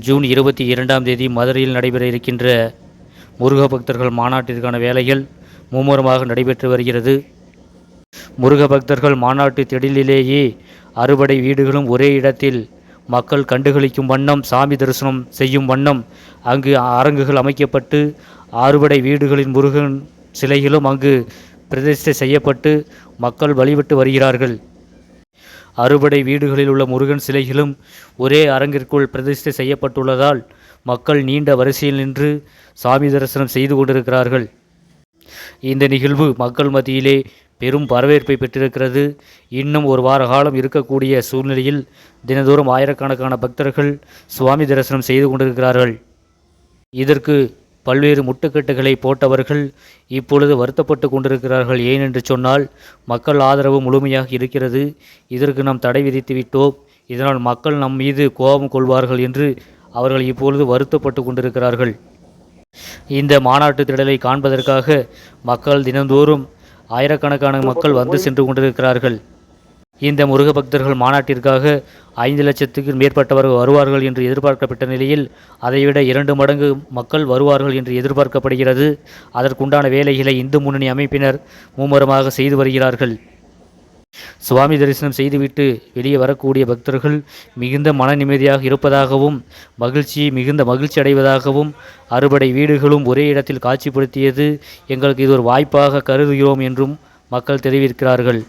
June 22ஆம் தேதி மதுரையில் நடைபெற இருக்கின்ற முருக பக்தர்கள் மாநாட்டிற்கான வேலைகள் மும்முரமாக நடைபெற்று வருகிறது. முருக பக்தர்கள் மாநாட்டு திடலிலேயே அறுபடை வீடுகளும் ஒரே இடத்தில் மக்கள் கண்டுகளிக்கும் வண்ணம், சாமி தரிசனம் செய்யும் வண்ணம் அங்கு அரங்குகள் அமைக்கப்பட்டு, அறுபடை வீடுகளின் முருகன் சிலைகளும் அங்கு பிரதிஷ்டை செய்யப்பட்டு மக்கள் வழிபட்டு வருகிறார்கள். அறுபடை வீடுகளில் உள்ள முருகன் சிலைகளும் ஒரே அரங்கிற்குள் பிரதிஷ்டை செய்யப்பட்டுள்ளதால் மக்கள் நீண்ட வரிசையில் நின்று சாமி தரிசனம் செய்து கொண்டிருக்கிறார்கள். இந்த நிகழ்வு மக்கள் மத்தியிலே பெரும் வரவேற்பை பெற்றிருக்கிறது. இன்னும் ஒரு வார காலம் இருக்கக்கூடிய சூழ்நிலையில் தினந்தோறும் ஆயிரக்கணக்கான பக்தர்கள் சுவாமி தரிசனம் செய்து கொண்டிருக்கிறார்கள். இதற்கு பல்வேறு முட்டுக்கட்டுகளை போட்டவர்கள் இப்பொழுது வருத்தப்பட்டு கொண்டிருக்கிறார்கள். ஏனென்று சொன்னால் மக்கள் ஆதரவு முழுமையாக இருக்கிறது. இதற்கு நாம் தடை விதித்து விட்டோம், இதனால் மக்கள் நம் மீது கோபம் கொள்வார்கள் என்று அவர்கள் இப்பொழுது வருத்தப்பட்டு கொண்டிருக்கிறார்கள். இந்த மாநாட்டு திடலை காண்பதற்காக மக்கள் தினந்தோறும் ஆயிரக்கணக்கான மக்கள் வந்து சென்று கொண்டிருக்கிறார்கள். இந்த முருக பக்தர்கள் மாநாட்டிற்காக 5 லட்சத்துக்கு மேற்பட்டவர்கள் வருவார்கள் என்று எதிர்பார்க்கப்பட்ட நிலையில் அதைவிட 2 மடங்கு மக்கள் வருவார்கள் என்று எதிர்பார்க்கப்படுகிறது. அதற்குண்டான வேலைகளை இந்து முன்னணி அமைப்பினர் மும்முரமாக செய்து வருகிறார்கள். சுவாமி தரிசனம் செய்துவிட்டு வெளியே வரக்கூடிய பக்தர்கள் மிகுந்த மன நிம்மதியாக இருப்பதாகவும், மிகுந்த மகிழ்ச்சி அடைவதாகவும், அறுபடை வீடுகளும் ஒரே இடத்தில் காட்சிப்படுத்தியது எங்களுக்கு இது ஒரு வாய்ப்பாக கருதுகிறோம் என்றும் மக்கள் தெரிவிக்கிறார்கள்.